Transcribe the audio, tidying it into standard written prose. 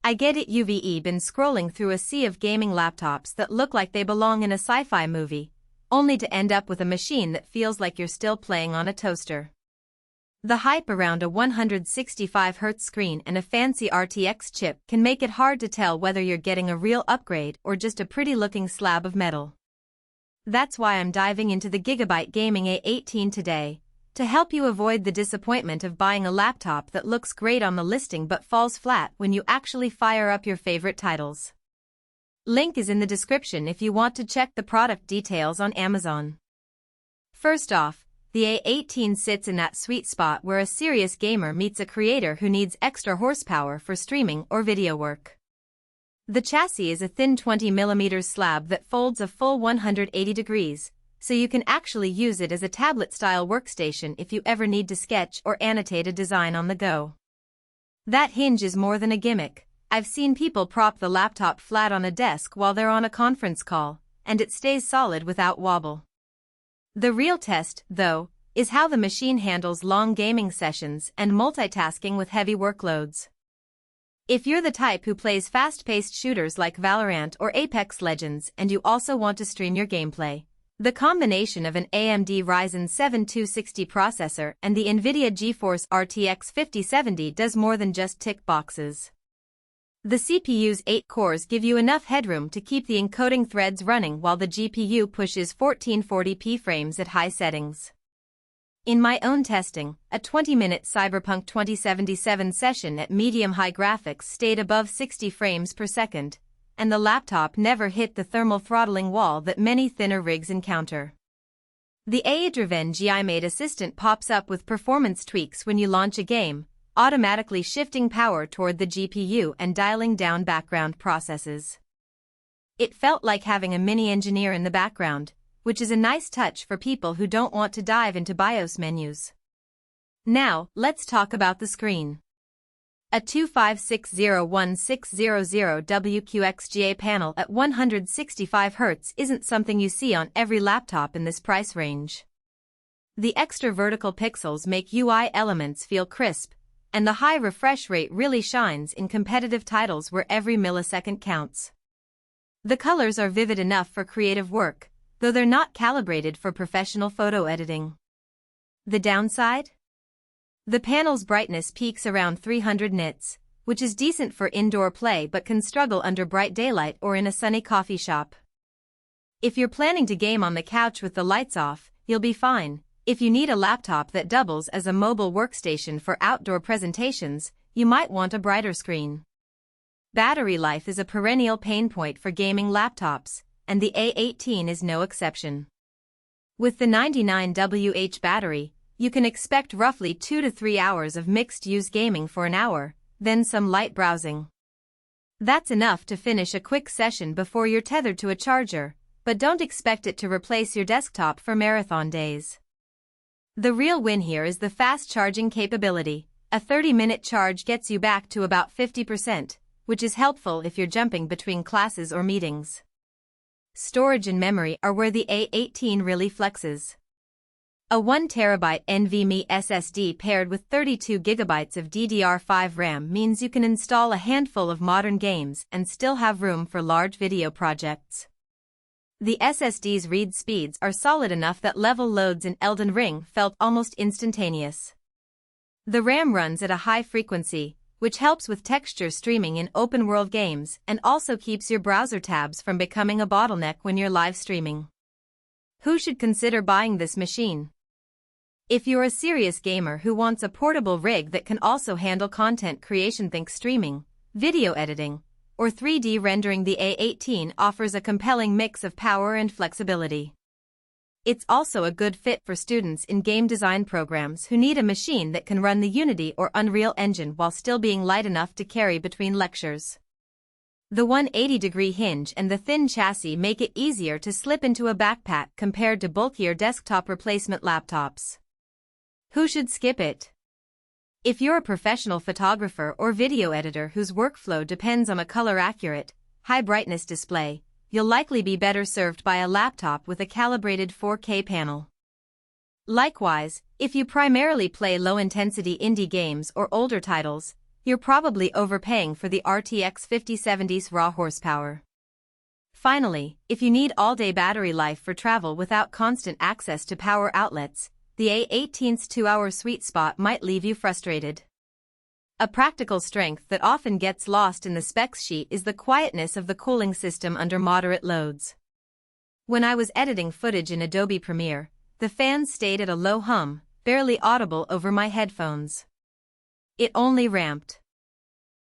I get it. You've been scrolling through a sea of gaming laptops that look like they belong in a sci-fi movie, only to end up with a machine that feels like you're still playing on a toaster. The hype around a 165Hz screen and a fancy RTX chip can make it hard to tell whether you're getting a real upgrade or just a pretty-looking slab of metal. That's why I'm diving into the GIGABYTE Gaming A18 today, to help you avoid the disappointment of buying a laptop that looks great on the listing but falls flat when you actually fire up your favorite titles. Link is in the description if you want to check the product details on Amazon. First off, the A18 sits in that sweet spot where a serious gamer meets a creator who needs extra horsepower for streaming or video work. The chassis is a thin 20mm slab that folds a full 180 degrees, so you can actually use it as a tablet-style workstation if you ever need to sketch or annotate a design on the go. That hinge is more than a gimmick. I've seen people prop the laptop flat on a desk while they're on a conference call, and it stays solid without wobble. The real test, though, is how the machine handles long gaming sessions and multitasking with heavy workloads. If you're the type who plays fast-paced shooters like Valorant or Apex Legends and you also want to stream your gameplay, the combination of an AMD Ryzen 7 260 processor and the NVIDIA GeForce RTX 5070 does more than just tick boxes. The CPU's 8 cores give you enough headroom to keep the encoding threads running while the GPU pushes 1440p frames at high settings. In my own testing, a 20-minute Cyberpunk 2077 session at medium-high graphics stayed above 60 frames per second, and the laptop never hit the thermal throttling wall that many thinner rigs encounter. The A18 GiMATE assistant pops up with performance tweaks when you launch a game, automatically shifting power toward the GPU and dialing down background processes. It felt like having a mini engineer in the background, which is a nice touch for people who don't want to dive into BIOS menus. Now, let's talk about the screen. A 25601600 WQXGA panel at 165Hz isn't something you see on every laptop in this price range. The extra vertical pixels make UI elements feel crisp, and the high refresh rate really shines in competitive titles where every millisecond counts. The colors are vivid enough for creative work, though they're not calibrated for professional photo editing. The downside? The panel's brightness peaks around 300 nits, which is decent for indoor play but can struggle under bright daylight or in a sunny coffee shop. If you're planning to game on the couch with the lights off, you'll be fine. If you need a laptop that doubles as a mobile workstation for outdoor presentations, you might want a brighter screen. Battery life is a perennial pain point for gaming laptops, and the A18 is no exception. With the 99Wh battery, you can expect roughly 2 to 3 hours of mixed-use gaming for an hour, then some light browsing. That's enough to finish a quick session before you're tethered to a charger, but don't expect it to replace your desktop for marathon days. The real win here is the fast charging capability. A 30-minute charge gets you back to about 50%, which is helpful if you're jumping between classes or meetings. Storage and memory are where the A18 really flexes. A 1TB NVMe SSD paired with 32GB of DDR5 RAM means you can install a handful of modern games and still have room for large video projects. The SSD's read speeds are solid enough that level loads in Elden Ring felt almost instantaneous. The RAM runs at a high frequency, which helps with texture streaming in open-world games and also keeps your browser tabs from becoming a bottleneck when you're live streaming. Who should consider buying this machine? If you're a serious gamer who wants a portable rig that can also handle content creation, think streaming, video editing, or 3D rendering, the A18 offers a compelling mix of power and flexibility. It's also a good fit for students in game design programs who need a machine that can run the Unity or Unreal Engine while still being light enough to carry between lectures. The 180-degree hinge and the thin chassis make it easier to slip into a backpack compared to bulkier desktop replacement laptops. Who should skip it? If you're a professional photographer or video editor whose workflow depends on a color-accurate, high-brightness display, you'll likely be better served by a laptop with a calibrated 4K panel. Likewise, if you primarily play low-intensity indie games or older titles, you're probably overpaying for the RTX 5070's raw horsepower. Finally, if you need all-day battery life for travel without constant access to power outlets, the A18's 2-hour sweet spot might leave you frustrated. A practical strength that often gets lost in the specs sheet is the quietness of the cooling system under moderate loads. When I was editing footage in Adobe Premiere, the fan stayed at a low hum, barely audible over my headphones. It only ramped